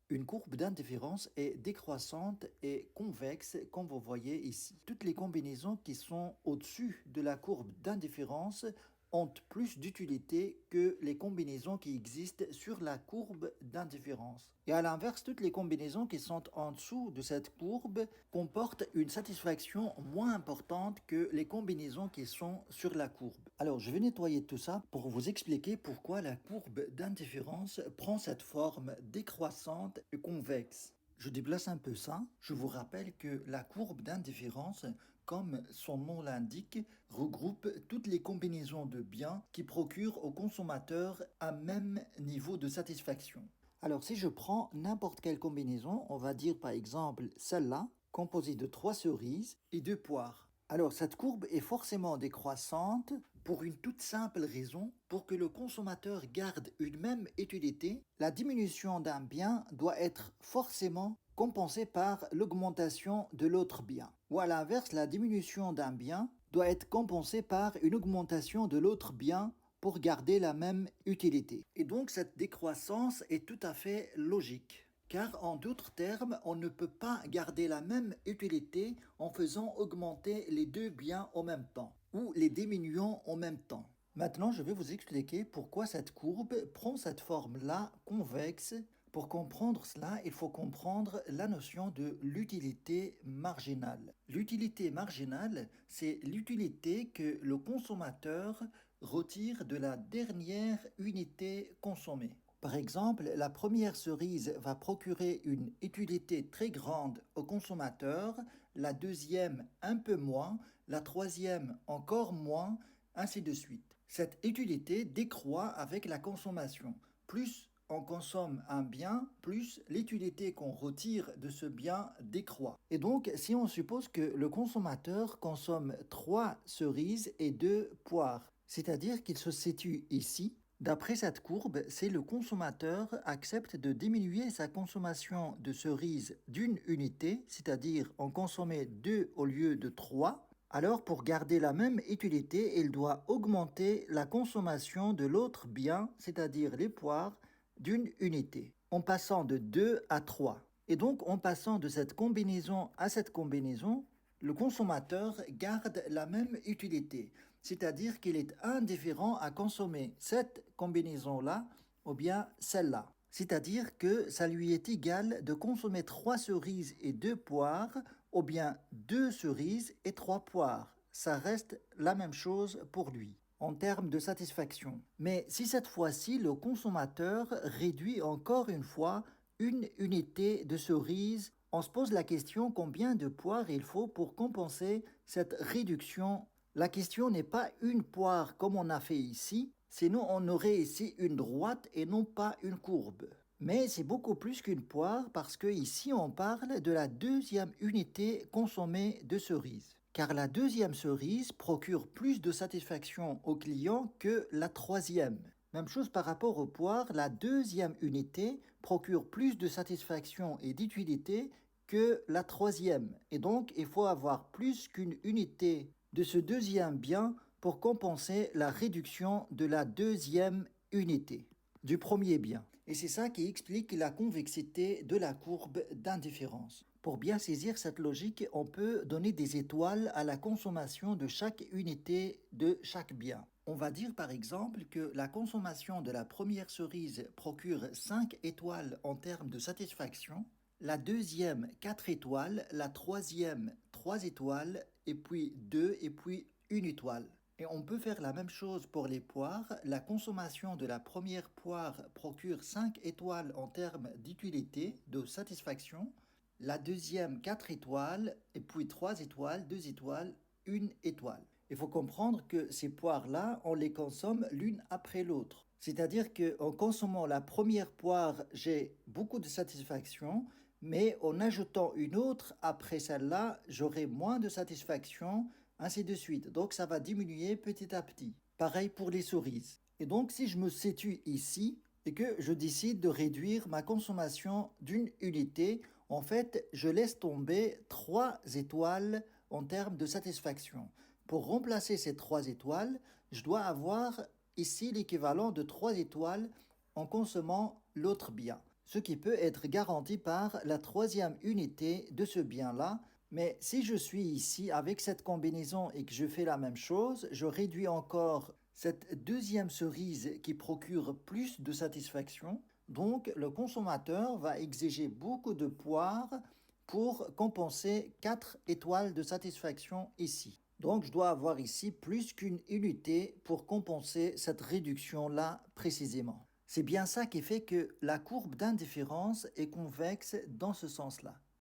Une courbe d'indifférence est décroissante et convexe, comme vous voyez ici. Toutes les combinaisons qui sont au-dessus de la courbe d'indifférence ont plus d'utilité que les combinaisons qui existent sur la courbe d'indifférence. Et à l'inverse, toutes les combinaisons qui sont en dessous de cette courbe comportent une satisfaction moins importante que les combinaisons qui sont sur la courbe. Alors, je vais nettoyer tout ça pour vous expliquer pourquoi la courbe d'indifférence prend cette forme décroissante et convexe. Je déplace un peu ça. Je vous rappelle que la courbe d'indifférence, comme son nom l'indique, regroupe toutes les combinaisons de biens qui procurent au consommateur un même niveau de satisfaction. Alors si je prends n'importe quelle combinaison, on va dire par exemple celle-là, composée de 3 cerises et 2 poires. Alors cette courbe est forcément décroissante pour une toute simple raison. Pour que le consommateur garde une même utilité, la diminution d'un bien doit être forcément compensée par l'augmentation de l'autre bien. Ou à l'inverse, la diminution d'un bien doit être compensée par une augmentation de l'autre bien pour garder la même utilité. Et donc cette décroissance est tout à fait logique. Car en d'autres termes, on ne peut pas garder la même utilité en faisant augmenter les deux biens en même temps ou les diminuant en même temps. Maintenant, je vais vous expliquer pourquoi cette courbe prend cette forme-là convexe. Pour comprendre cela, il faut comprendre la notion de l'utilité marginale. L'utilité marginale, c'est l'utilité que le consommateur retire de la dernière unité consommée. Par exemple, la première cerise va procurer une utilité très grande au consommateur, la deuxième un peu moins, la troisième encore moins, ainsi de suite. Cette utilité décroît avec la consommation. Plus on consomme un bien, plus l'utilité qu'on retire de ce bien décroît. Et donc, si on suppose que le consommateur consomme 3 cerises et 2 poires, c'est-à-dire qu'il se situe ici, d'après cette courbe, si le consommateur accepte de diminuer sa consommation de cerises d'une unité, c'est-à-dire en consommer 2 au lieu de 3, alors pour garder la même utilité, il doit augmenter la consommation de l'autre bien, c'est-à-dire les poires, d'une unité, en passant de 2 à 3. Et donc en passant de cette combinaison à cette combinaison, le consommateur garde la même utilité, c'est-à-dire qu'il est indifférent à consommer cette combinaison-là ou bien celle-là. C'est-à-dire que ça lui est égal de consommer 3 cerises et 2 poires ou bien 2 cerises et 3 poires. Ça reste la même chose pour lui en termes de satisfaction. Mais si cette fois-ci le consommateur réduit encore une fois une unité de cerise, on se pose la question combien de poires il faut pour compenser cette réduction. La question n'est pas une poire comme on a fait ici, sinon on aurait ici une droite et non pas une courbe. Mais c'est beaucoup plus qu'une poire parce que ici on parle de la deuxième unité consommée de cerise. Car la deuxième cerise procure plus de satisfaction au client que la troisième. Même chose par rapport aux poires, la deuxième unité procure plus de satisfaction et d'utilité que la troisième. Et donc, il faut avoir plus qu'une unité de ce deuxième bien pour compenser la réduction de la deuxième unité du premier bien. Et c'est ça qui explique la convexité de la courbe d'indifférence. Pour bien saisir cette logique, on peut donner des étoiles à la consommation de chaque unité de chaque bien. On va dire par exemple que la consommation de la première cerise procure 5 étoiles en termes de satisfaction, la deuxième 4 étoiles, la troisième 3 étoiles, et puis 2 et puis 1 étoile. Et on peut faire la même chose pour les poires. La consommation de la première poire procure 5 étoiles en termes d'utilité, de satisfaction. La deuxième 4 étoiles, et puis 3 étoiles, 2 étoiles, 1 étoile. Il faut comprendre que ces poires-là, on les consomme l'une après l'autre. C'est-à-dire qu'en consommant la première poire, j'ai beaucoup de satisfaction, mais en ajoutant une autre après celle-là, j'aurai moins de satisfaction, ainsi de suite. Donc ça va diminuer petit à petit. Pareil pour les cerises. Et donc si je me situe ici et que je décide de réduire ma consommation d'une unité, en fait, je laisse tomber 3 étoiles en termes de satisfaction. Pour remplacer ces 3 étoiles, je dois avoir ici l'équivalent de 3 étoiles en consommant l'autre bien. ce qui peut être garanti par la troisième unité de ce bien-là. Mais si je suis ici avec cette combinaison et que je fais la même chose, je réduis encore cette deuxième cerise qui procure plus de satisfaction. Donc le consommateur va exiger beaucoup de poires pour compenser 4 étoiles de satisfaction ici. Donc je dois avoir ici plus qu'une unité pour compenser cette réduction-là précisément. C'est bien ça qui fait que la courbe d'indifférence est convexe dans ce sens-là.